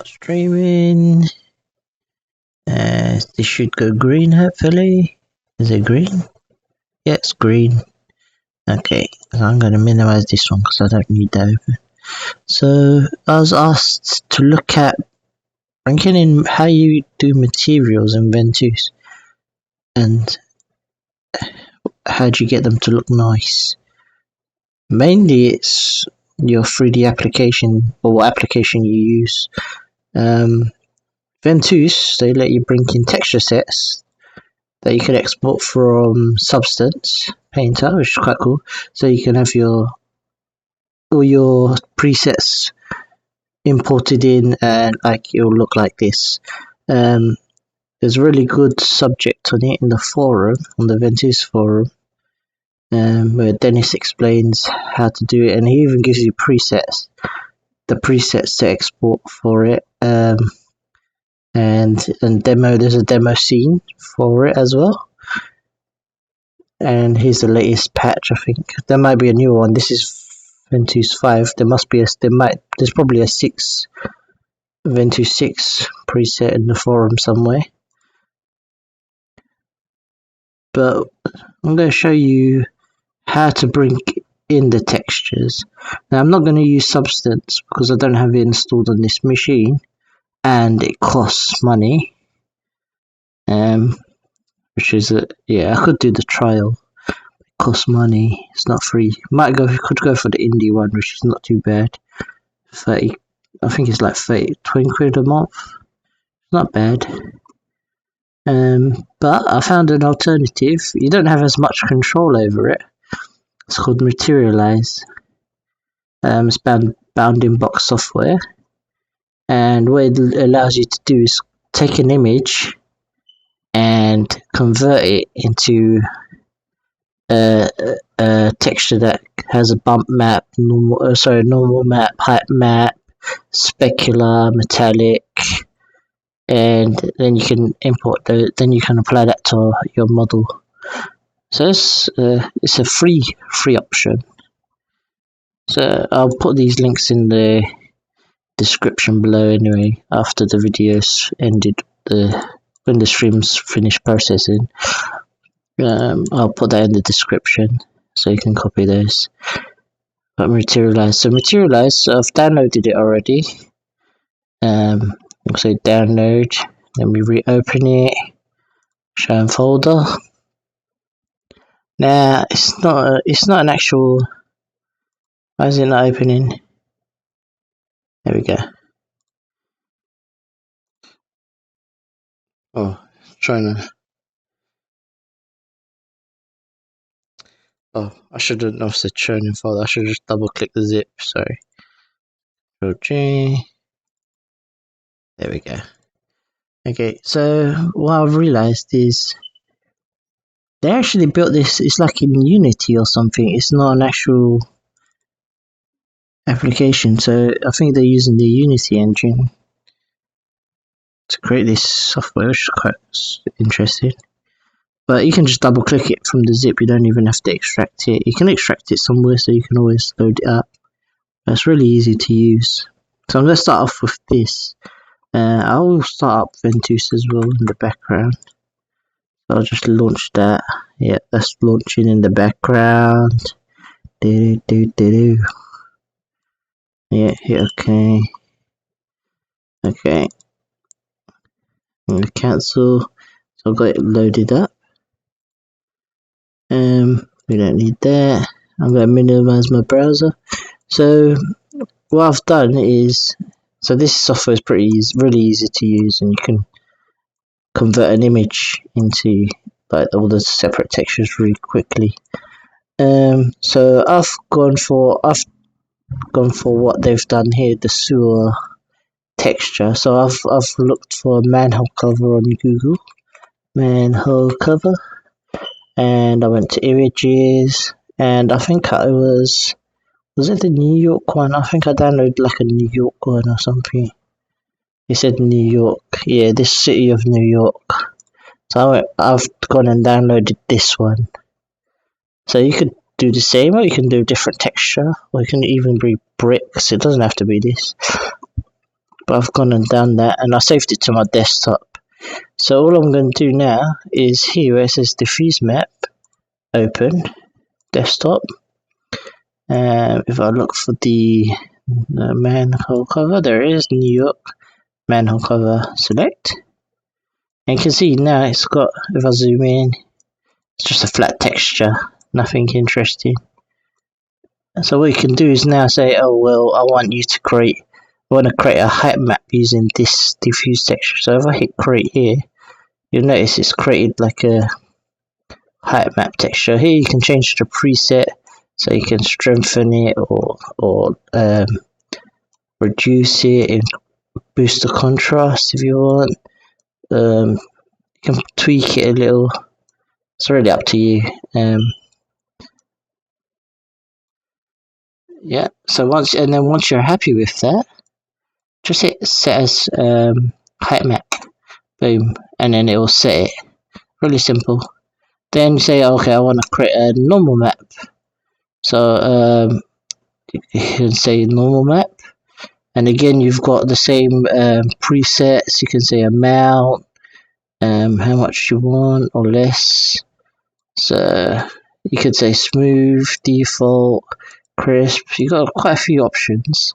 Start streaming. This should go green, hopefully. Is it green? Yeah, it's green. Okay, so I'm going to minimize this one because I don't need that open. So I was asked to look at ranking in how you do materials in Ventuz and how do you get them to look nice. Mainly it's your 3D application or what application you use. Ventuz, they let you bring in texture sets that you can export from Substance Painter, which is quite cool. So you can have all your presets imported in and like it'll look like this. There's a really good subject on it in the forum, on the Ventuz forum, where Dennis explains how to do it, and he even gives you presets, the presets to export for it, and demo. There's a demo scene for it as well. And here's the latest patch. I think there might be a new one. This is Ventuz 5. There's probably a 6 Ventuz 6 preset in the forum somewhere. But I'm going to show you how to bring in the textures. Now I'm not going to use Substance because I don't have it installed on this machine and it costs money. Which is I could do the trial. It costs money. It's not free. Could go for the indie one, which is not too bad. 30. I think it's like 20 quid a month. Not bad. But I found an alternative. You don't have as much control over it. It's called Materialize. It's bounding box software, and what it allows you to do is take an image and convert it into a texture that has a bump map, normal map, height map, specular, metallic, and then you can import then you can apply that to your model. So it's a free option. So I'll put these links in the description below anyway, after the video's ended, when the stream's finished processing. I'll put that in the description so you can copy those. But Materialize. I've downloaded it already. I'll say download, then we reopen it, show in folder. Now it's not an actual. Why is it not opening? There we go. Oh, trying to. Oh, I should have not said shown in folder. I should just double click the zip. Sorry. G. There we go. Okay, so what I've realized is they actually built this. It's like in Unity or something. It's not an actual application. So I think they're using the Unity engine to create this software, which is quite interesting. But you can just double click it from the zip. You don't even have to extract it. You can extract it somewhere, so you can always load it up. That's really easy to use. So I'm going to start off with this. I'll start up Ventuz as well in the background. So I'll just launch that. Yeah, that's launching in the background. Yeah, hit OK. Okay. I'm going to cancel. So I've got it loaded up. We don't need that. I'm going to minimize my browser. So what I've done is, so this software is really easy to use, and you can convert an image into like all the separate textures really quickly. So I've gone for what they've done here, the sewer texture. So I've looked for a manhole cover on Google, manhole cover, and I went to images, and I think I was it the New York one? I think I downloaded like a New York one or something. It said New York. Yeah, this city of New York. So I've gone and downloaded this one. So you could do the same, or you can do a different texture, or you can even be bricks. It doesn't have to be this. but I've gone and done that, and I saved it to my desktop. So all I'm going to do now is here where it says diffuse map, open, desktop. If I look for the manhole cover, there it is, New York manhole cover, select. And you can see now it's got, if I zoom in, it's just a flat texture, nothing interesting. So what you can do is now say, oh well, I want to create a height map using this diffuse texture. So if I hit create here, you'll notice it's created like a height map texture. Here you can change the preset, so you can strengthen it or reduce it and boost the contrast if you want. You can tweak it a little. It's really up to you. Yeah. So once you're happy with that, just hit set as height map. Boom, and then it will set it. Really simple. Then say, okay, I want to create a normal map. So you can say normal map, and again you've got the same presets. You can say amount, how much you want or less. So you could say smooth, default, crisp. You got quite a few options.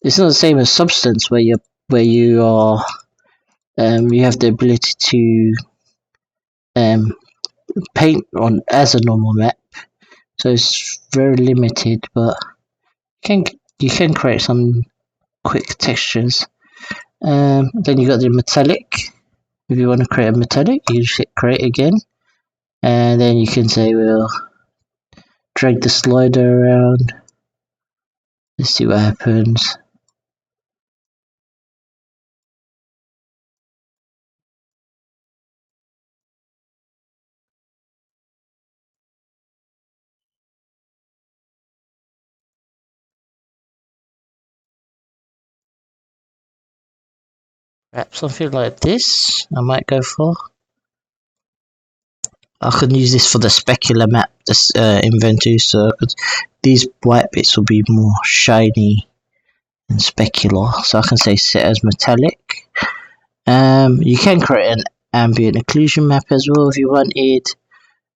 It's not the same as Substance where you are you have the ability to paint on as a normal map. So it's very limited, but you can create some quick textures. Then you got the metallic. If you want to create a metallic, you just hit create again, and then you can say we'll drag the slider around. Let's see what happens. Perhaps something like this I might go for. I can use this for the specular map, this in Ventuz, so these white bits will be more shiny and specular. So I can say set as metallic. You can create an ambient occlusion map as well if you wanted.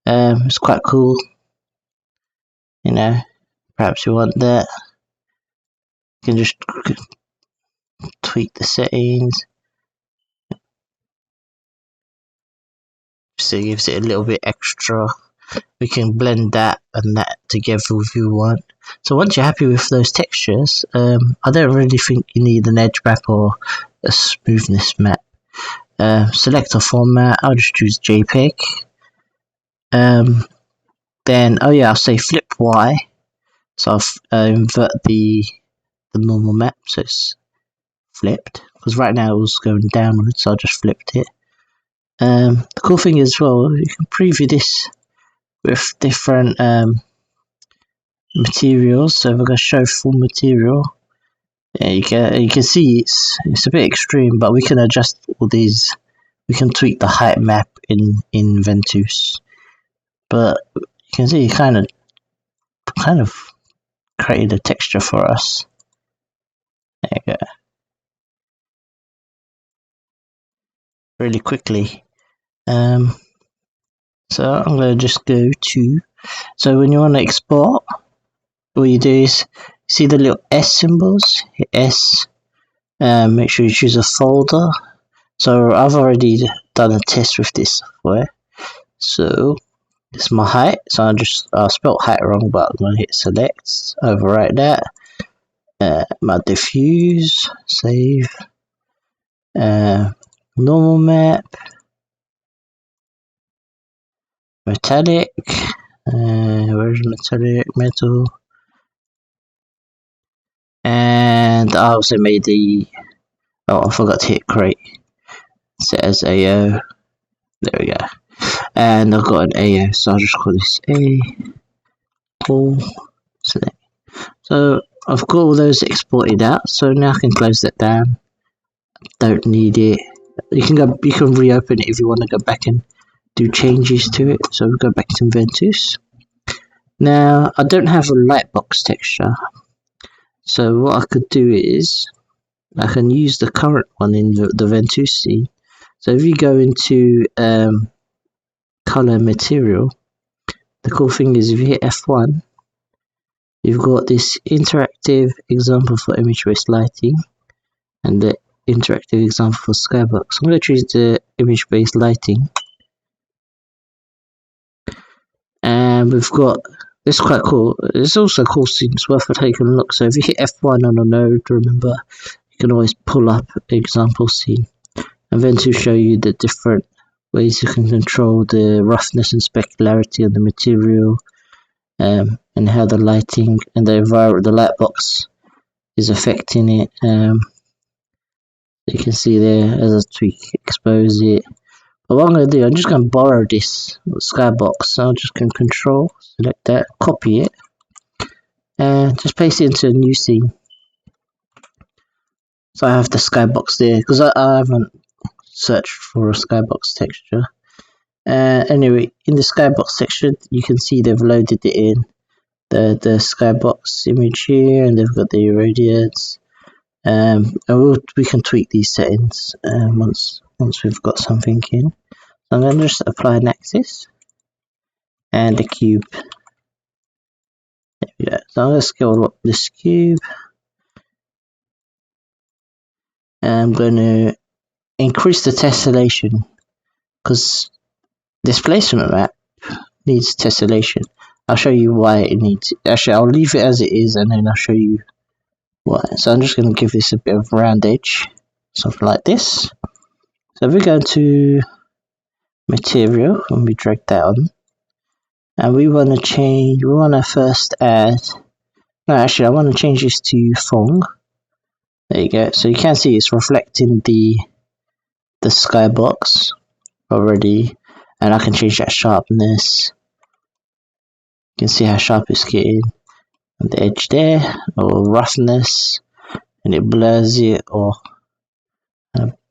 It's quite cool. You know, perhaps you want that. You can just tweak the settings. So it gives it a little bit extra. We can blend that and that together if you want. So once you're happy with those textures, I don't really think you need an edge map or a smoothness map. Select a format. I'll just choose JPEG. Then I'll say flip Y. So I'll invert the normal map so it's flipped, because right now it was going downwards, so I just flipped it. The cool thing is, well, you can preview this with different materials. So if I go show full material, you can see it's a bit extreme, but we can adjust all these. We can tweak the height map in Ventuz, but you can see it kind of created a texture for us. There you go. Really quickly. So I'm going to just go to, so when you want to export, what you do is see the little S symbols, hit S, make sure you choose a folder. So I've already done a test with this software. So this is my height, so I spelled height wrong, but I'm going to hit select, overwrite that, my diffuse, save, normal map, metallic, where's metallic, metal, and I also made I forgot to hit create, set as AO, there we go, and I've got an AO, so I'll just call this A, pull, select. So I've got all those exported out, so now I can close that down, don't need it. You can reopen it if you want to go back and do changes to it. So we'll go back to Ventuz. Now I don't have a lightbox texture, so what I could do is I can use the current one in the Ventuz scene. So if you go into color material, the cool thing is if you hit F1, you've got this interactive example for image-based lighting and the interactive example for skybox. I'm going to choose the image-based lighting, and we've got this is quite cool. It's also a cool scene. It's worth taking a look. So if you hit F1 on a node, remember you can always pull up example scene, and then to show you the different ways you can control the roughness and specularity of the material, and how the lighting and the light box is affecting it. You can see there as I tweak, expose it. But what I'm going to do, I'm just going to borrow this skybox. So I'm just going to control, select that, copy it, and just paste it into a new scene. So I have the skybox there because I haven't searched for a skybox texture. Anyway, in the skybox section, you can see they've loaded it in the skybox image here, and they've got the irradiance. And we can tweak these settings once we've got something in. So I'm going to just apply an axis and a cube. There we go. So I'm going to scale up this cube. And I'm going to increase the tessellation because this placement map needs tessellation. I'll show you why it needs. Actually, I'll leave it as it is, and then I'll show you why. So I'm just going to give this a bit of round edge, something like this. So if we go to material and we drag that on, and we want to change. We want to first add. No, actually, I want to change this to Fong. There you go. So you can see it's reflecting the skybox already, and I can change that sharpness. You can see how sharp it's getting on the edge there, or roughness, and it blurs it or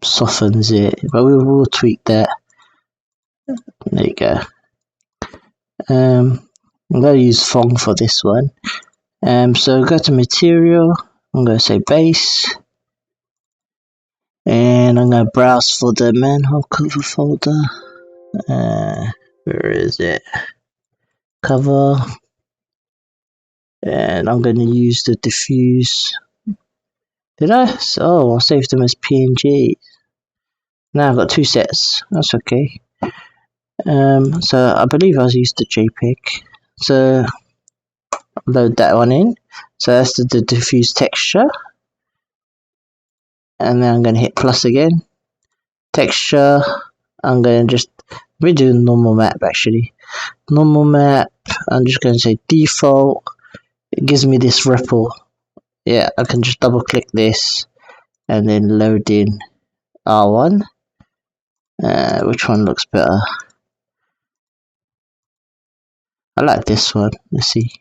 softens it. But we will tweak that. There you go. I'm going to use Fong for this one. So go to material. I'm going to say base. And I'm going to browse for the manhole cover folder. Where is it? Cover. And I'm going to use the diffuse. Did I? Oh, I saved them as PNG. Now I've got two sets. That's okay. So I believe I used the JPEG. So load that one in. So that's the diffuse texture. And then I'm going to hit plus again. Texture. I'm going to just redo normal map actually. Normal map. I'm just going to say default. It gives me this ripple. Yeah, I can just double click this and then load in R1. Which one looks better? I like this one. Let's see.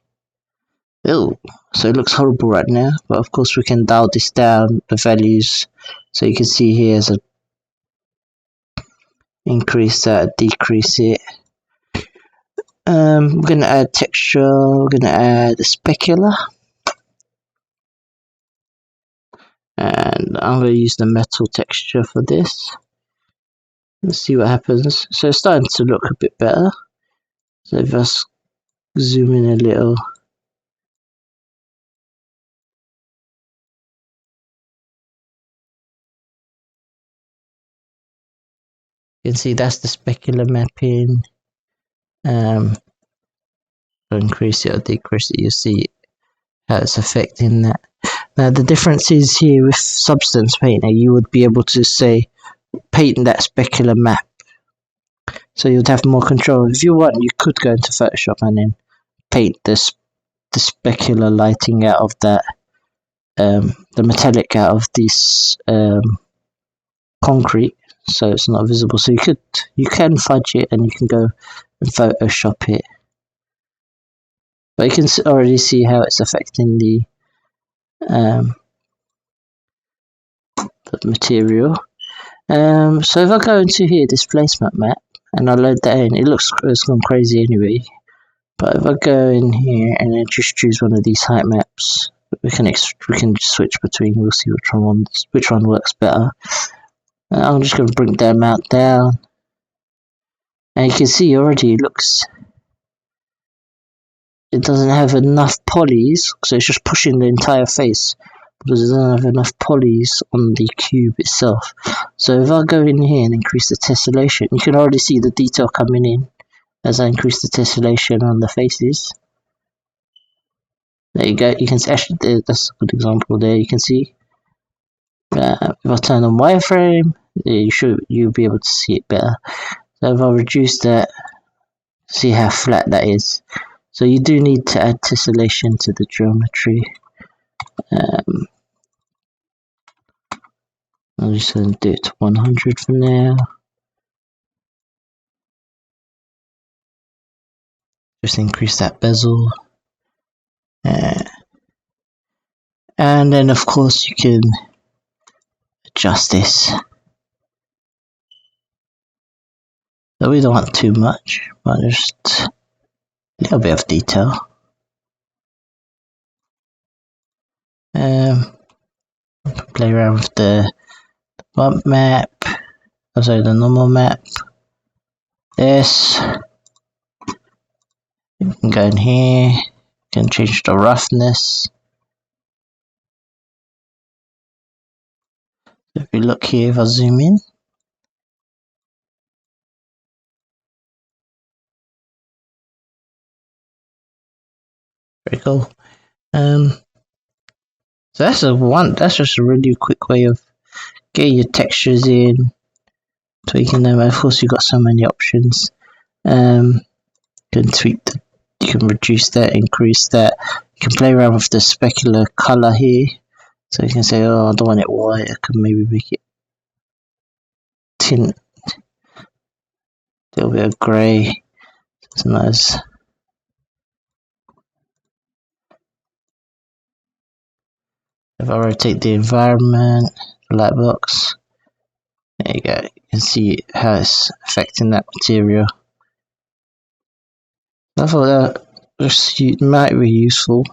Oh, so it looks horrible right now, but of course we can dial this down, the values, so you can see here as a increase that, decrease it. We're going to add texture, we're going to add a specular, and I'm going to use the metal texture for this. Let's see what happens. So it's starting to look a bit better. So if I zoom in a little, you can see that's the specular mapping. Increase it or decrease it, you see how it's affecting that. Now the difference is here with Substance Painter, you would be able to say paint that specular map, so you'd have more control. If you want, you could go into Photoshop and then paint the specular lighting out of that, the metallic out of this concrete, so it's not visible. So you can fudge it and you can go and Photoshop it. But you can already see how it's affecting the material. So if I go into here, this placement map, and I load that in, it's gone crazy anyway. But if I go in here and then just choose one of these height maps, we can switch between. We'll see which one works better. I'm just going to bring the amount down, and you can see already it doesn't have enough polys, so it's just pushing the entire face because it doesn't have enough polys on the cube itself. So if I go in here and increase the tessellation, you can already see the detail coming in as I increase the tessellation on the faces. There you go. You can see, actually, that's a good example there. You can see if I turn on wireframe, you'll be able to see it better. So if I reduce that, see how flat that is. So you do need to add tessellation to the geometry. I'm just going to do it to 100 for now. Just increase that bezel. And then of course you can adjust this. So we don't want too much, but just a little bit of detail. Play around with the bump map. The normal map. This. You can go in here. You can change the roughness. If you look here, if I zoom in. Very cool. So that's just a really quick way of getting your textures in, tweaking them. Of course, you've got so many options. You can you can reduce that, increase that. You can play around with the specular color here. So you can say, oh, I don't want it white. I can maybe make it tint, a little bit of grey. It's nice. If I rotate the environment, the light box, there you go. You can see how it's affecting that material. I thought that just might be useful.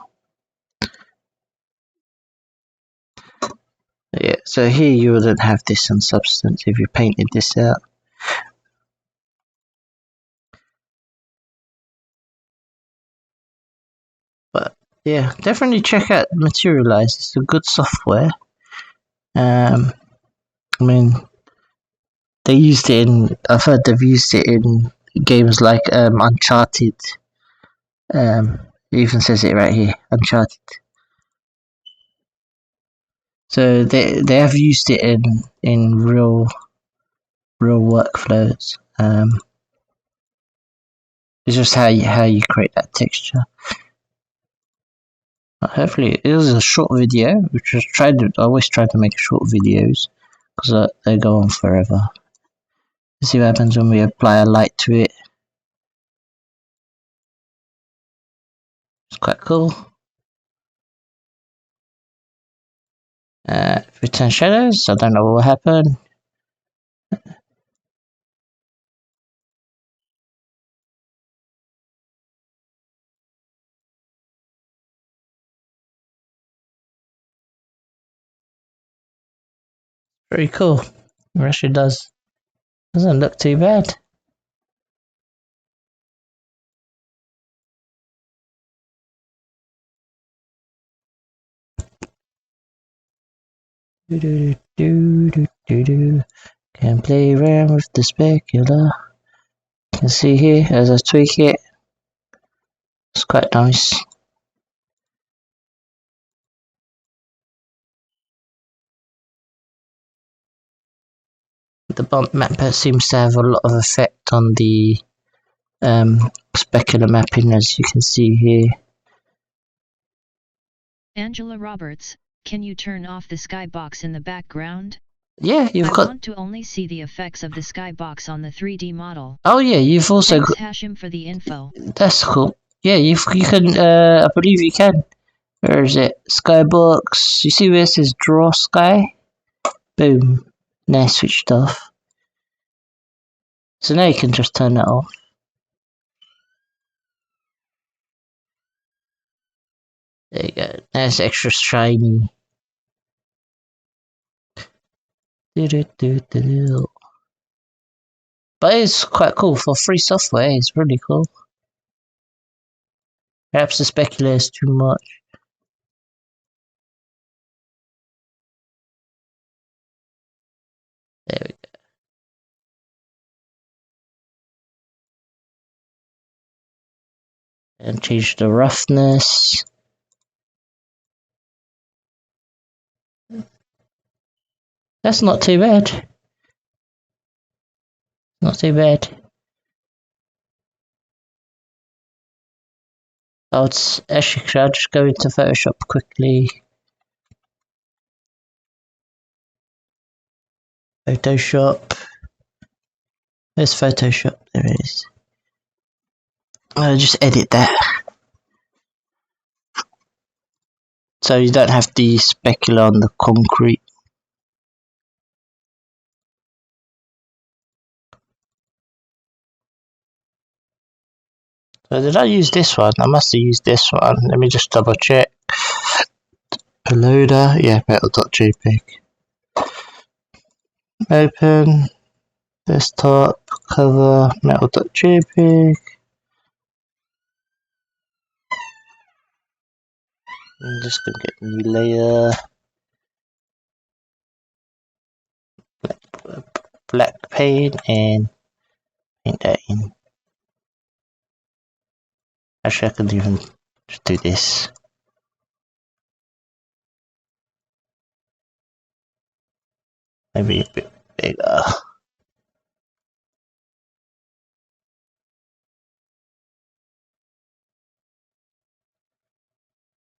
Yeah, so here you wouldn't have this on substance if you painted this out. But yeah, definitely check out Materialize. It's a good software. I mean, they used it in. I've heard they've used it in games like Uncharted. It even says it right here, Uncharted. So they have used it in real workflows. It's just how you create that texture. Hopefully, it was a short video, which I always try to make short videos because they go on forever. Let's see what happens when we apply a light to it. It's quite cool. Return shadows. I don't know what will happen. Very cool. It actually doesn't look too bad. Can play around with the specular. You can see here as I tweak it. It's quite nice. The bump map seems to have a lot of effect on the specular mapping, as you can see here. Angela Roberts, can you turn off the skybox in the background? Yeah, I want to only see the effects of the skybox on the 3D model. Oh yeah, you've also got Hashim for the info. That's cool. Yeah, you can. I believe you can. Where is it? Skybox. You see where it says draw sky? Boom. Now switched off. So now you can just turn it off. There you go. That's extra shiny. But it's quite cool for free software. It's really cool. Perhaps the Specular is too much. There we go. And change the roughness. That's not too bad. Not too bad. I'll just go into Photoshop quickly. Photoshop. There's Photoshop. There it is. I'll just edit that. So you don't have the specular on the concrete. So did I use this one? I must have used this one. Let me just double check. Loader. Yeah, metal.jpg. Open. Desktop. Cover. Metal.jpg. I'm just gonna get a new layer. Black paint and paint that in. Actually, I could even just do this. Maybe a bit bigger.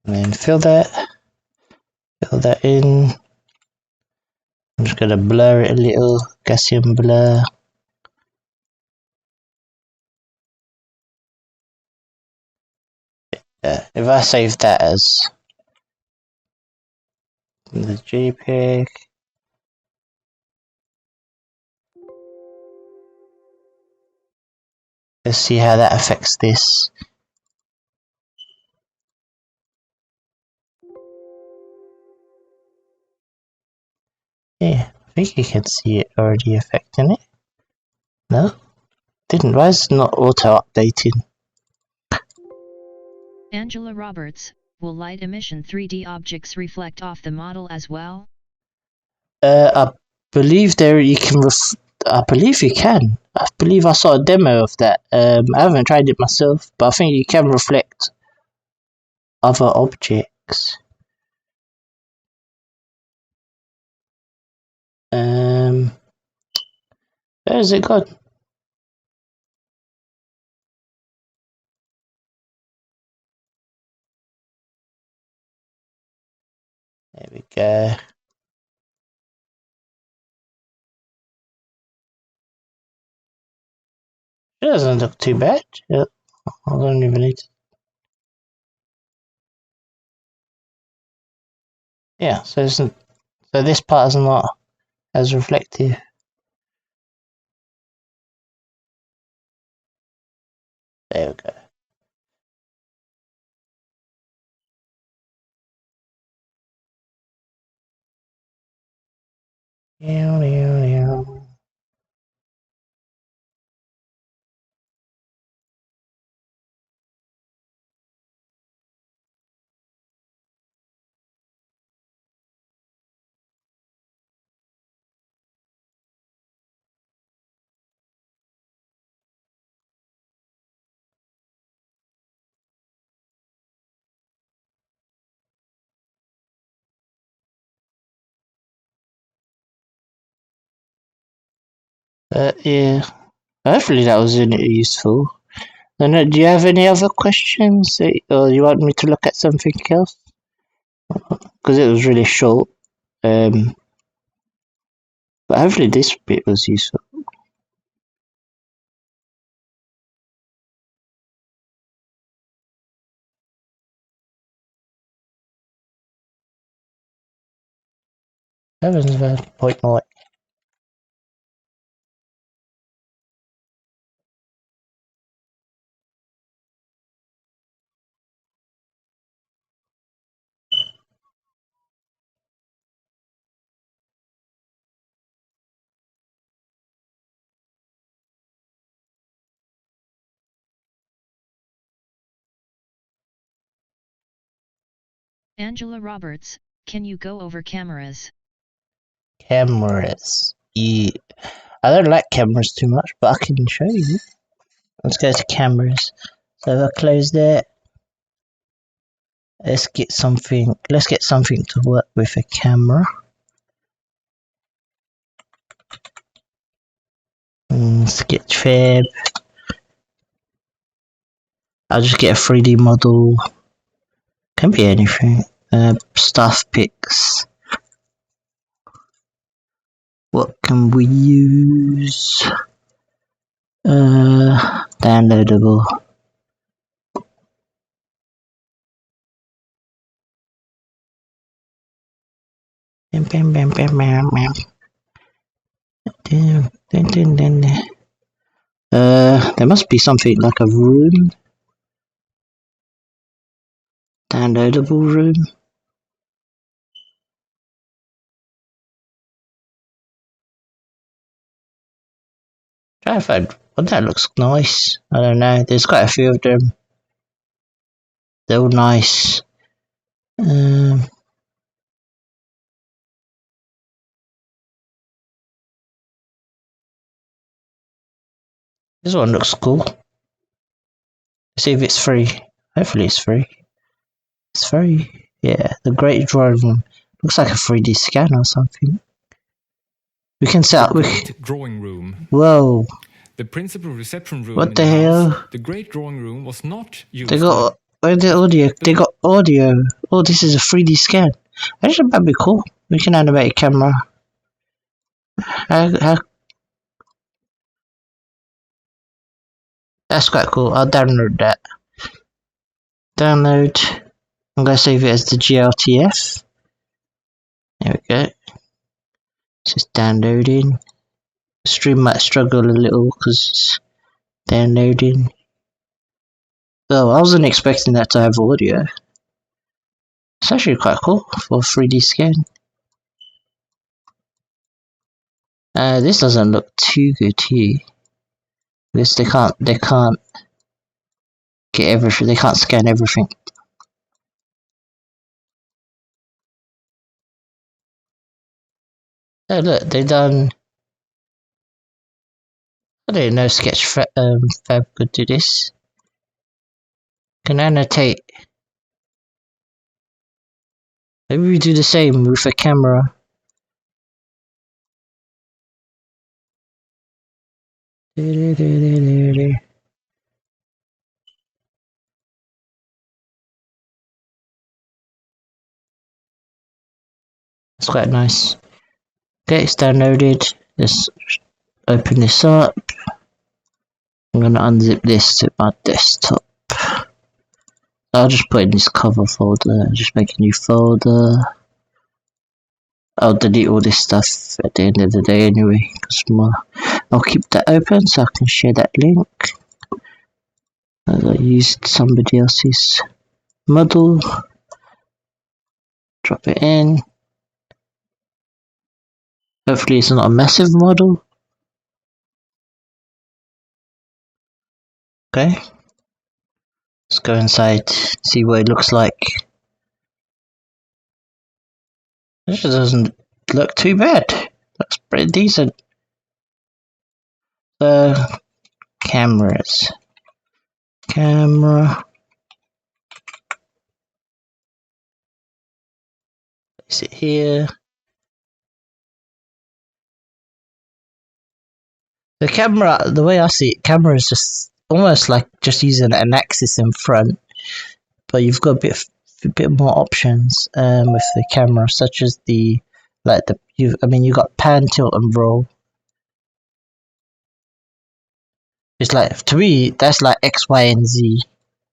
And then fill that in. I'm just gonna blur it a little, Gaussian blur. Yeah, if I save that as the JPEG, let's see how that affects this. Yeah, I think you can see it already affecting it. No? Didn't. Why is it not auto-updating? Angela Roberts, will light emission 3D objects reflect off the model as well? I believe there you can. I believe you can. I believe I saw a demo of that. I haven't tried it myself, but I think you can reflect other objects. Where is it gone? There we go. It doesn't look too bad. I don't even need to. Yeah, so this part is not as reflective. There we go. Yeah. Hopefully that was useful. And do you have any other questions, or you want me to look at something else? Because it was really short. But hopefully this bit was useful. Heavens, point more. Angela Roberts, can you go over cameras? Cameras. Yeah. I don't like cameras too much, but I can show you. Let's go to cameras. So if I close there, let's get something to work with a camera. Sketchfab. I'll just get a 3D model. Can be anything. Stuff pics. What can we use? Downloadable. Bam, bam, bam, bam, bam. There must be something like a room. Downloadable room. Try to find one that looks nice. I don't know. There's quite a few of them. They're all nice. This one looks cool. Let's see if it's free. Hopefully it's free. It's free. Yeah, the Great Drawing Room. Looks like a 3D scan or something. We can set up. Great Drawing Room. Whoa. The principal reception room. What in the house, hell? The Great Drawing Room was not used. They got the audio. They got audio. Oh, this is a 3D scan. Actually, that'd be cool. We can animate a camera. That's quite cool. I'll download that. Download. I'm gonna save it as the GLTF. There we go. It's just downloading. The stream might struggle a little because it's downloading. Oh, I wasn't expecting that to have audio. It's actually quite cool for a 3D scan. This doesn't look too good here. This they can't get everything. They can't scan everything. Oh look, they done. I didn't know Sketchfab could do this. Can annotate. Maybe we do the same with a camera. It's quite nice. Okay, it's downloaded. Let's open this up. I'm gonna unzip this to my desktop. I'll just put in this cover folder. Just make a new folder. I'll delete all this stuff at the end of the day anyway, because I'll keep that open so I can share that link. As I used somebody else's model. Drop it in. Hopefully it's not a massive model. Okay. Let's go inside, see what it looks like. This doesn't look too bad. Looks pretty decent. Cameras. Camera. Place it here. The camera, the way I see it, camera is just almost like just using an axis in front, but you've got a bit more options with the camera, such as you got pan, tilt, and roll. It's like, to me, that's like X, Y, and Z.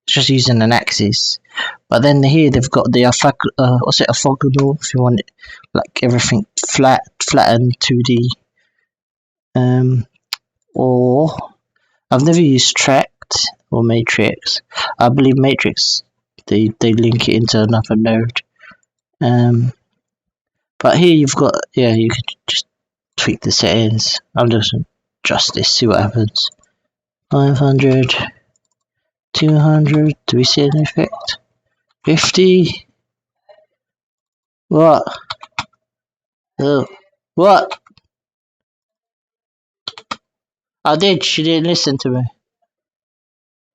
It's just using an axis. But then here they've got the orthogonal, if you want it like everything flattened 2D. Or I've never used tracked or matrix. I believe matrix they link it into another node. But here you've got, you can just tweak the settings. I'm just adjust this, see what happens. 500, 200, do we see an effect? 50, What? Oh. What? I did. She didn't listen to me.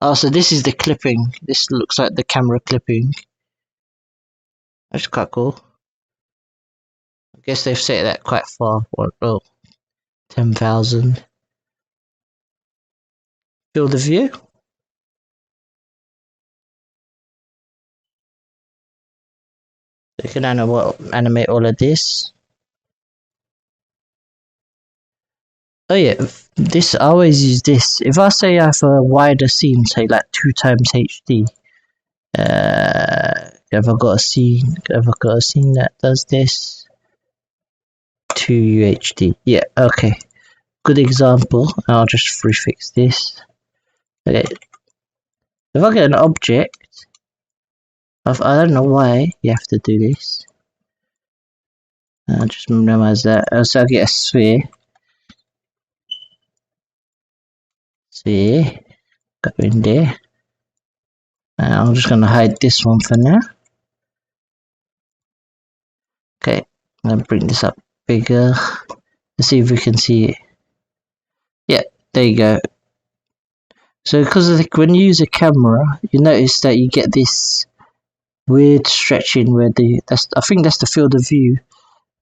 Oh, so this is the clipping. This looks like the camera clipping. That's quite cool. I guess they've set that quite far. What? Oh, 10,000. Field of view. You can animate all of this. Oh yeah, this I always use this. If I say I have a wider scene, say like 2 times HD, have I got a scene? Have I got a scene that does this? 2 UHD. Yeah, okay. Good example. I'll just prefix this. Okay. If I get an object, I don't know why you have to do this. I'll just minimize that. So I get a sphere. Sphere. Go in there. I'm just going to hide this one for now. Okay, I'm going to bring this up bigger. Let's see if we can see it. Yeah, there you go. So because of when you use a camera, you notice that you get this weird stretching where I think that's the field of view,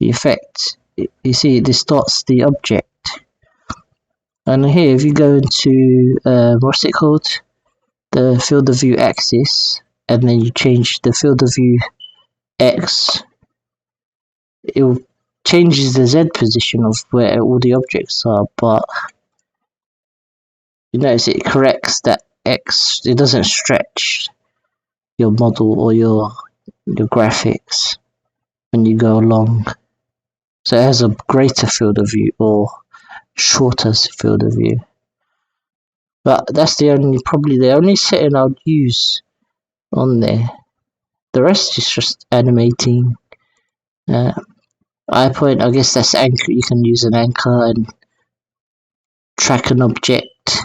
the effect. You see it distorts the object. And here, if you go into what's it called? The field of view axis, and then you change the field of view X, it changes the Z position of where all the objects are, but you notice it corrects that X, it doesn't stretch your model or your graphics when you go along. So it has a greater field of view or shorter field of view. But that's probably the only setting I'd use on there. The rest is just animating. Eye point, I guess that's anchor. You can use an anchor and track an object.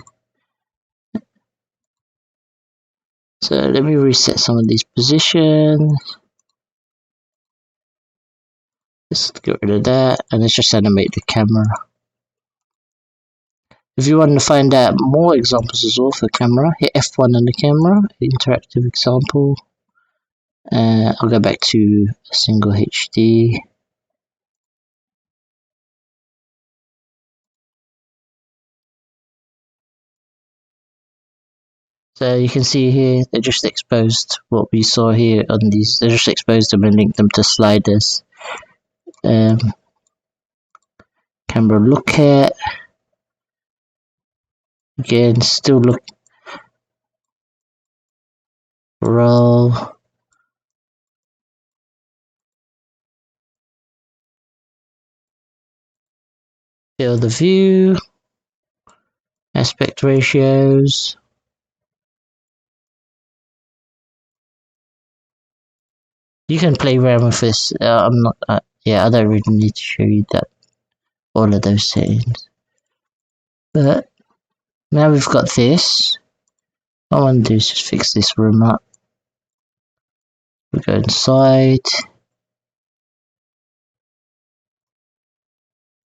So let me reset some of these positions. Let's get rid of that, and let's just animate the camera. If you want to find out more examples as well for camera, hit F1 on the camera, interactive example. I'll go back to single HD. So you can see here, they just exposed what we saw here on these. They just exposed them and linked them to sliders. Camera look at. Again, still look. Roll. Field of view. Aspect ratios. You can play around with this. I'm not. Yeah, I don't really need to show you that. All of those settings. But now we've got this. What I want to do is just fix this room up. We go inside.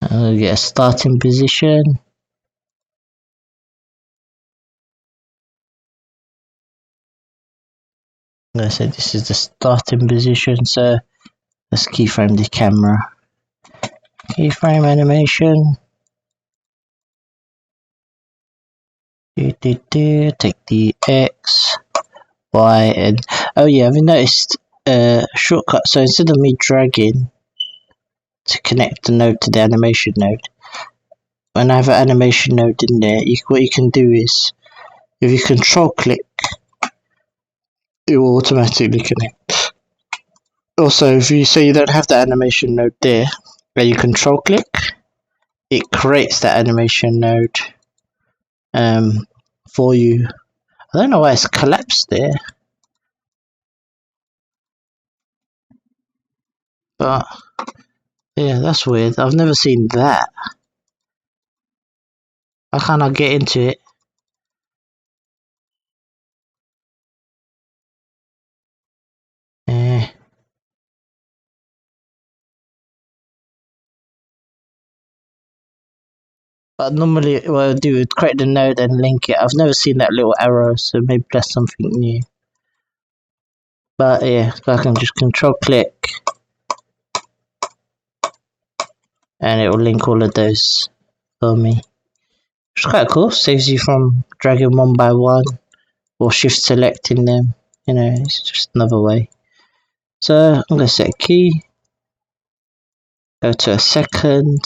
I'll get a starting position. I said this is the starting position, so let's keyframe the camera. Keyframe animation. Take the X, Y, and oh yeah, have you noticed shortcut? So instead of me dragging to connect the node to the animation node, when I have an animation node in there, what you can do is if you control click, it will automatically connect. Also, if you say you don't have the animation node there, where you control click, it creates that animation node for you. I don't know why it's collapsed there, but yeah, that's weird. I've never seen that. How can I get into it? But normally what I'll do is create the node and link it. I've never seen that little arrow, so maybe that's something new. But yeah, so I can just control click and it will link all of those for me. Which is quite cool, saves you from dragging one by one or shift selecting them. You know, it's just another way. So I'm going to set a key, go to a second,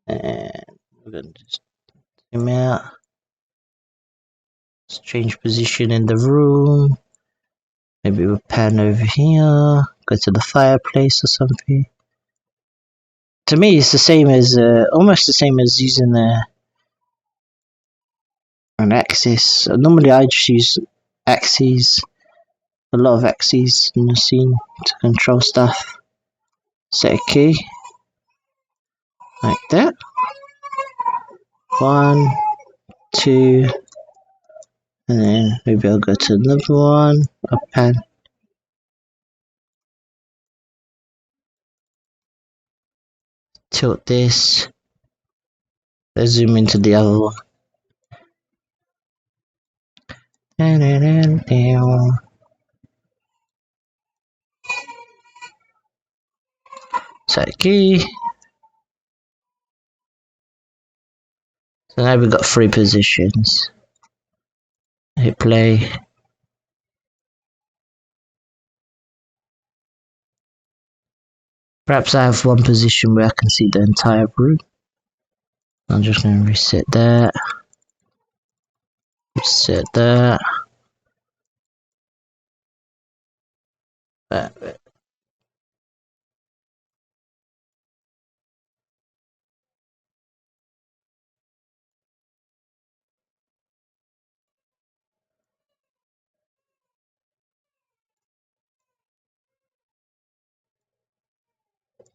and we're going to just zoom out. Let's change position in the room. Maybe we'll pan over here, go to the fireplace or something. To me, it's the same as, almost the same as using an axis. Normally I just use axes, a lot of axes in the scene to control stuff. Set a key, like that. 1, 2, and then maybe I'll go to another one, a pan. Tilt this, let's zoom into the other one. Set a key. So now we've got 3 positions. Hit play. Perhaps I have one position where I can see the entire room. I'm just going to reset that. Reset that.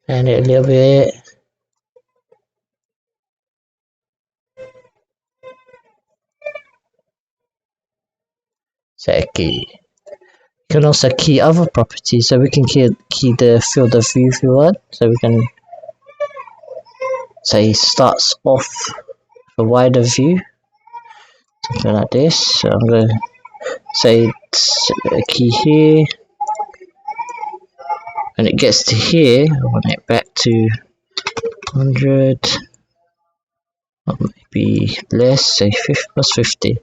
And it a little bit. Set a key. You can also key other properties, so we can key the field of view if you want. So we can say starts off a wider view, something like this. So I'm going to say a key here. When it gets to here, I want it back to 100, or maybe less, say 50, plus 50.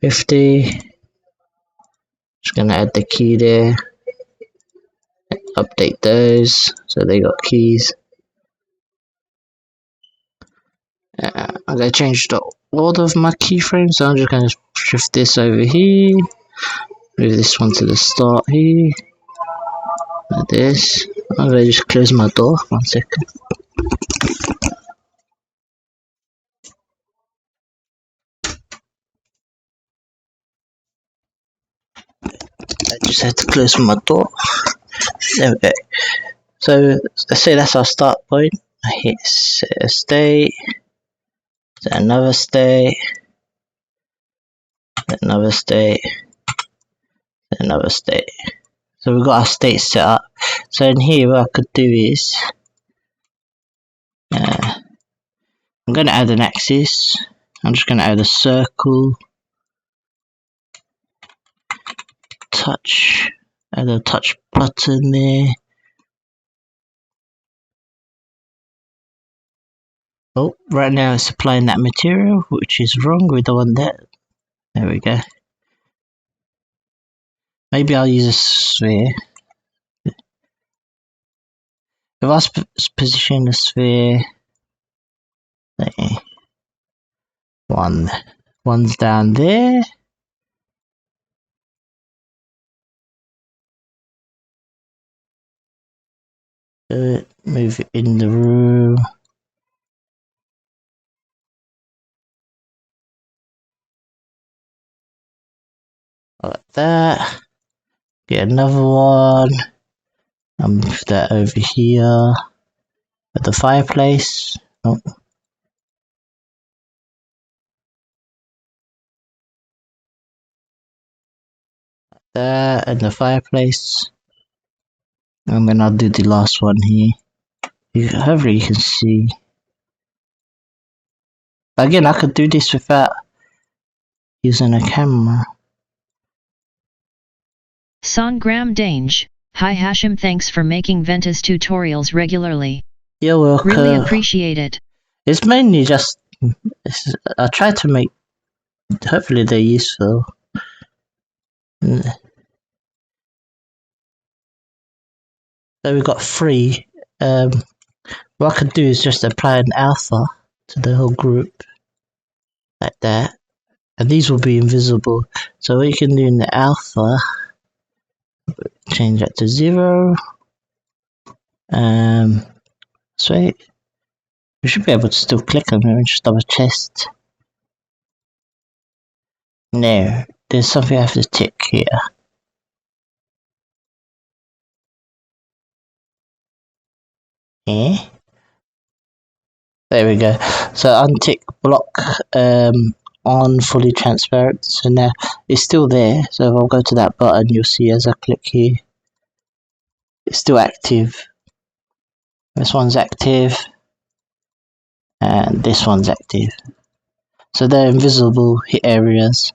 50. Just gonna add the key there. Update those so they got keys. I'm gonna change the order of my keyframes, so I'm just gonna shift this over here. Move this one to the start here. Like this. I'm gonna just close my door. 1 second. I just had to close my door. There we go. So let's say that's our start point. I hit set a state, set another state, set another state, set another state. So we've got our state set up. So in here what I could do is I'm going to add an axis. I'm just going to add a circle, touch, add a touch button there. Oh, right now it's applying that material, which is wrong. We don't want that. There we go. Maybe I'll use a sphere. If I position the sphere, one's down there. Move it in the room. Like that. Get another one. I'll move that over here at the fireplace. Oh. That and the fireplace. And then I'll do the last one here. Hopefully you can see. Again, I could do this without using a camera. Songram Dange. Hi Hashim, thanks for making Ventuz tutorials regularly. You're welcome. Really appreciate it. It's mainly just, I try to make, hopefully they're useful. So we got 3. What I could do is just apply an alpha to the whole group, like that. And these will be invisible. So what you can do in the alpha, change that to 0. So we should be able to still click on them and just double test. No, there's something I have to tick here. Eh? There we go. So untick block on fully transparent. So now it's still there. So if I'll go to that button, you'll see as I click here, it's still active. This one's active. And this one's active. So they're invisible hit areas.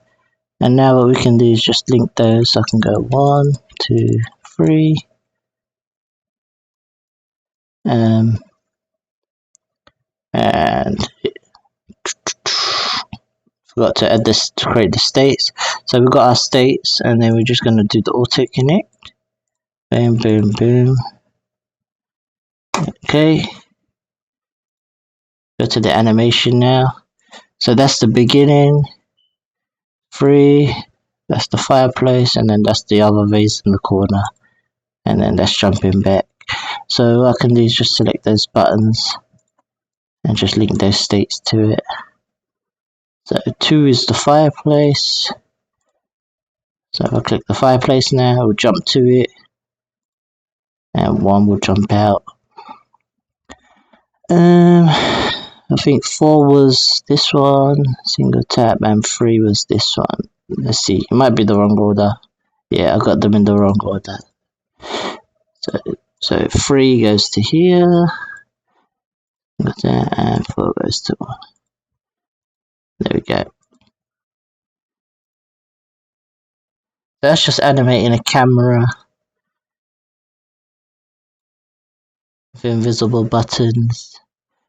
And now what we can do is just link those. So I can go 1, 2, 3. And forgot to add this to create the states. So we've got our states, and then we're just going to do the auto connect. Boom, boom, boom. Okay. Go to the animation now. So that's the beginning. 3. That's the fireplace, and then that's the other vase in the corner. And then that's jumping back. So what I can do is just select those buttons and just link those states to it. So 2 is the fireplace. So if I click the fireplace now, it will jump to it. And 1 will jump out. I think 4 was this one, single tap, and 3 was this one. Let's see, it might be the wrong order. Yeah, I got them in the wrong order. So 3 goes to here, and 4 goes to 1. There we go. That's just animating a camera with invisible buttons.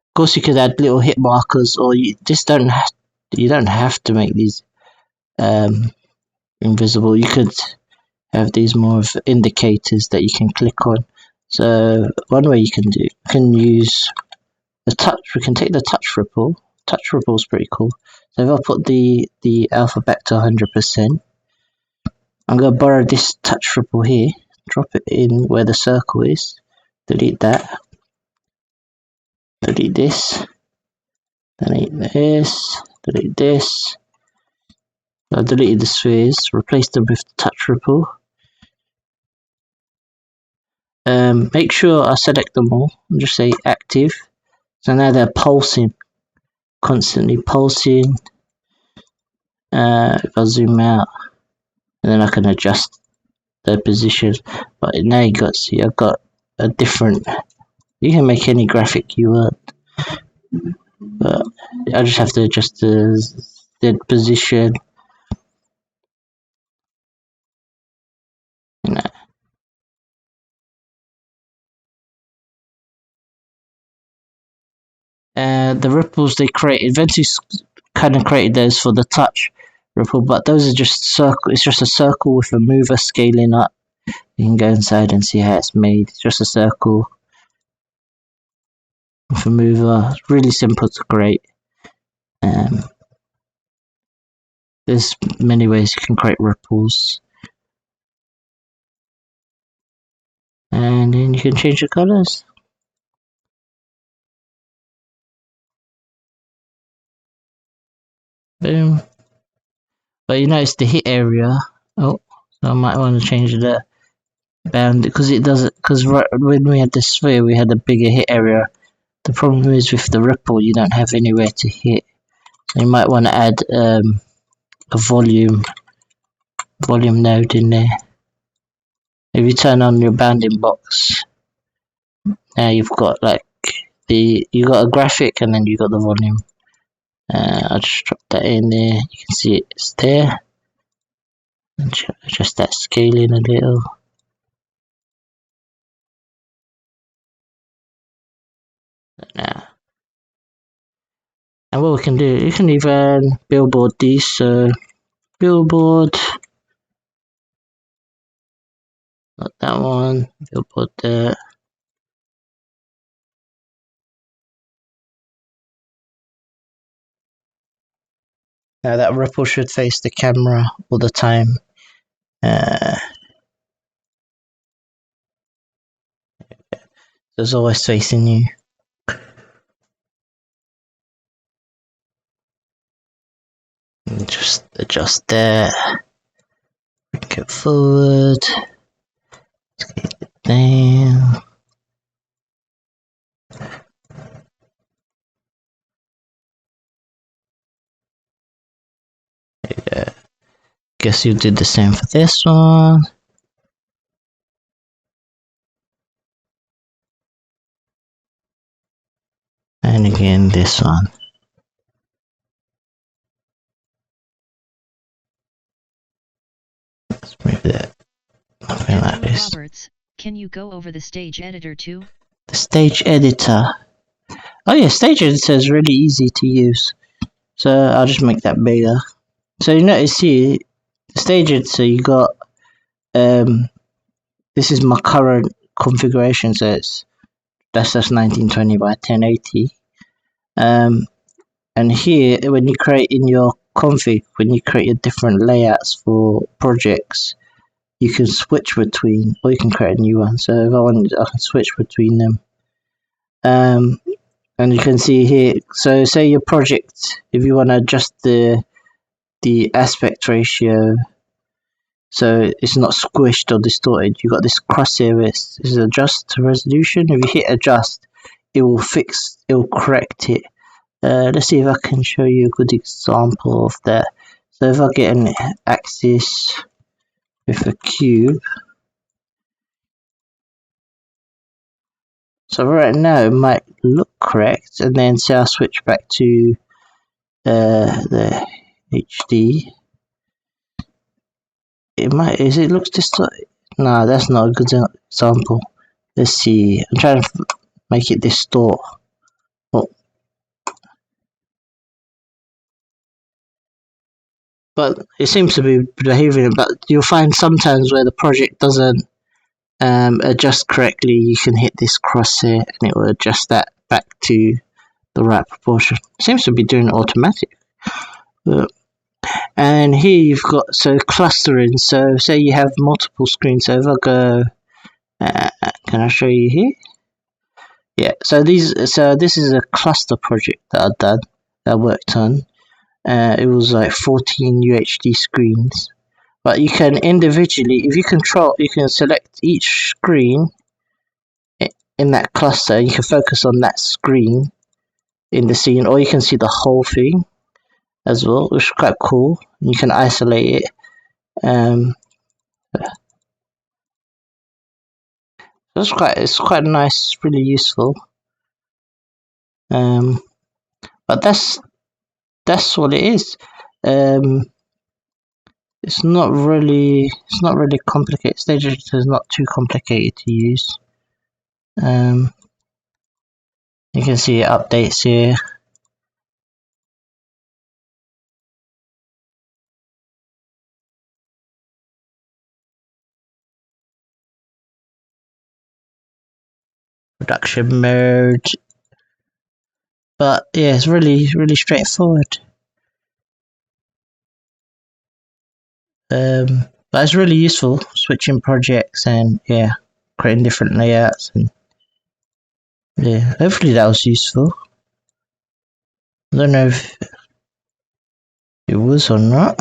Of course, you could add little hit markers, or you just don't have to make these invisible. You could have these more of indicators that you can click on. So one way you can use the touch. We can take the touch ripple. Touch ripple is pretty cool. So if I put the alpha back to 100%, I'm going to borrow this touch ripple here, drop it in where the circle is, delete that, delete this, delete this, delete this. I deleted the spheres, replaced them with the touch ripple. Make sure I select them all and just say active. So now they're pulsing, constantly pulsing. If I zoom out, and then I can adjust the position. But now you got, see, I've got a different. You can make any graphic you want, but I just have to adjust the position. The ripples they created, Ventuz kind of created those for the touch ripple, but those are just circle. It's just a circle with a mover scaling up. You can go inside and see how it's made. It's just a circle with a mover. It's really simple to create. There's many ways you can create ripples, and then you can change the colors. Boom. But you notice the hit area. Oh, so I might want to change the bound because it doesn't. Because when we had the sphere, we had a bigger hit area. The problem is with the ripple, you don't have anywhere to hit. So you might want to add a volume node in there. If you turn on your bounding box, now you've got like you got a graphic and then you got the volume. I'll just drop that in there. You can see it's there. And adjust that scaling a little. Now, and what we can do, you can even billboard these. So billboard, not that one. Billboard there. Now that ripple should face the camera all the time. It's always facing you. And just adjust there. Bring it forward. Scale it down. Guess you did the same for this one. And again this one. Let's move that. Something like this. Roberts, can you go over the stage editor too? The stage editor. Oh yeah, stage editor is really easy to use. So I'll just make that bigger. So you notice here, the stage editor, you got this is my current configuration, so that's just 1920 by 1080. And here, when you create in your config, when you create your different layouts for projects, you can switch between, or you can create a new one. So if I want, I can switch between them. And you can see here, so say your project, if you want to adjust the aspect ratio, so it's not squished or distorted, you got this crosshair. This is adjust to resolution. If you hit adjust, it will correct it. Let's see if I can show you a good example of that. So if I get an axis with a cube, so right now it might look correct, and then say I switch back to the HD. It might, it looks distorted. No, that's not a good example. Let's see. I'm trying to make it distort. Oh. But it seems to be behaving. But you'll find sometimes where the project doesn't adjust correctly, you can hit this crosshair and it will adjust that back to the right proportion. It seems to be doing it automatic. And here you've got clustering. So say you have multiple screens. So if I go, can I show you here? Yeah. So this is a cluster project that I've done. That I worked on. It was like 14 UHD screens. But you can individually, if you control, you can select each screen in that cluster. You can focus on that screen in the scene, or you can see the whole thing as well, which is quite cool. You can isolate it. It's quite nice, really useful. But that's what it is. It's not really complicated. Stage editor is not too complicated to use. You can see it updates here. Production mode. But yeah, it's really straightforward. But it's really useful switching projects and yeah, creating different layouts, and yeah, hopefully that was useful. I don't know if it was or not.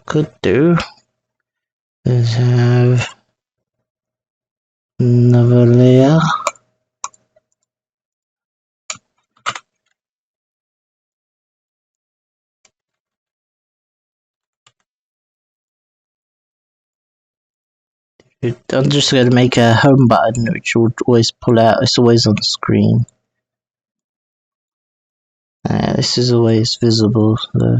could do is have another layer. I'm just going to make a home button which will always pull out. It's always on the screen. This is always visible. So.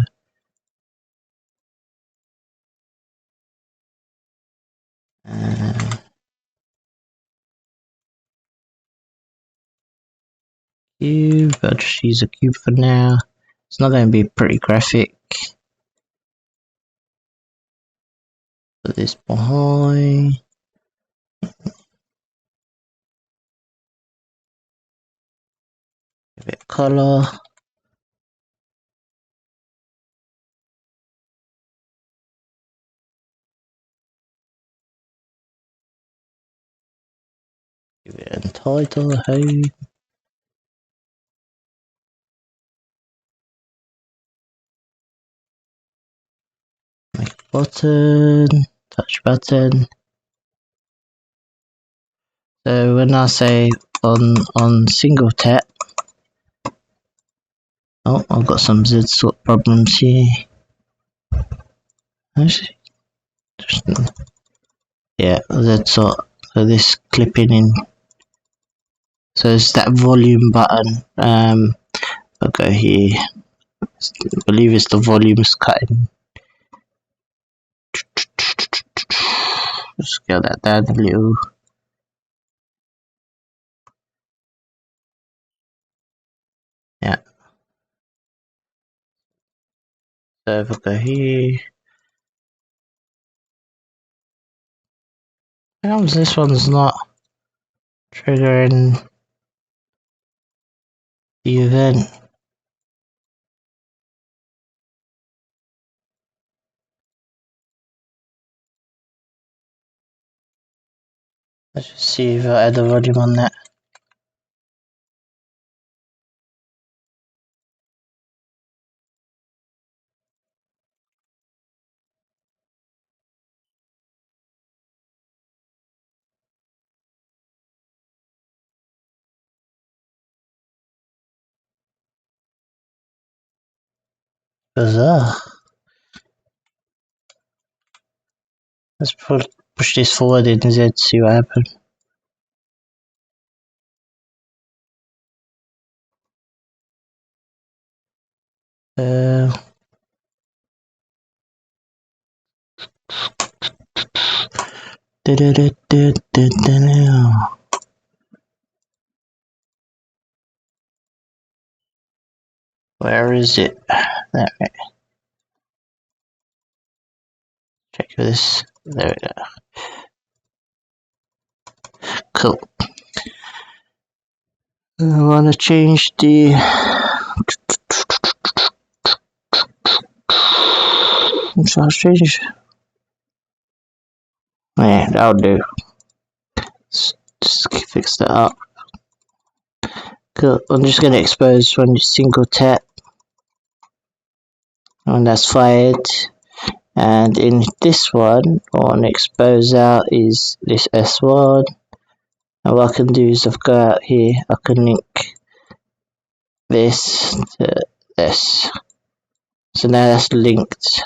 Cube. I'll just use a cube for now. It's not going to be pretty graphic. Put this behind. Give it color. Give it untitled. Hey. Make a button. Touch button. So when I say on single tap, oh, I've got some Z sort problems here. Actually, yeah, Z sort. So this clipping in. So it's that volume button. I'll go here. I believe it's the volume's cutting. Scale that down a little. Yeah. So if I go here. How comes this one's not triggering the event? Let's just see if I add a volume on that. Bizarre. Let's push this forward in Z, see what happens. Where is it? There. Check this. There we go. Cool. I want to change the. So strange. Yeah, that'll do. Just fix that up. Cool. I'm just gonna expose one single tap. And that's fired. And in this one, what I want to expose out is this S1. And what I can do is I've got out here, I can link this to this. So now that's linked.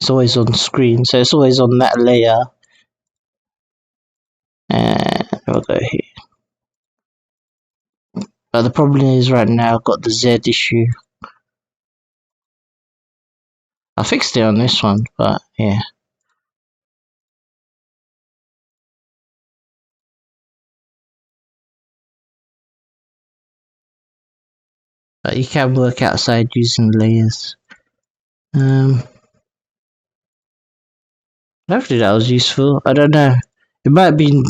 It's always on screen, so it's always on that layer. And we'll go here. But the problem is right now I've got the Z issue. I fixed it on this one, but yeah. But you can work outside using layers. Hopefully that was useful. I don't know. It might have been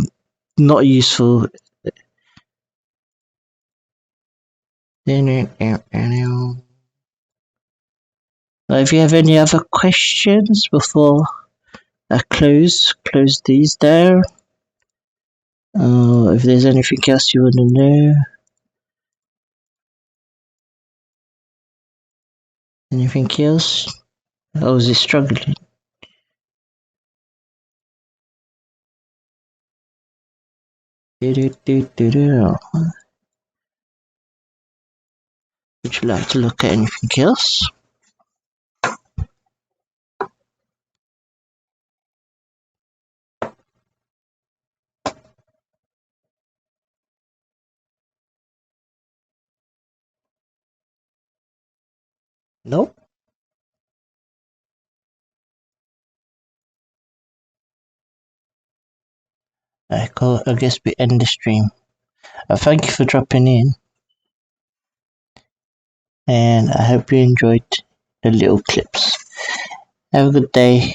not useful. If you have any other questions before I close these down. If there's anything else you want to know. Anything else? Or is he struggling? Would you like to look at anything else? Nope. I guess we end the stream. Thank you for dropping in, and I hope you enjoyed the little clips. Have a good day.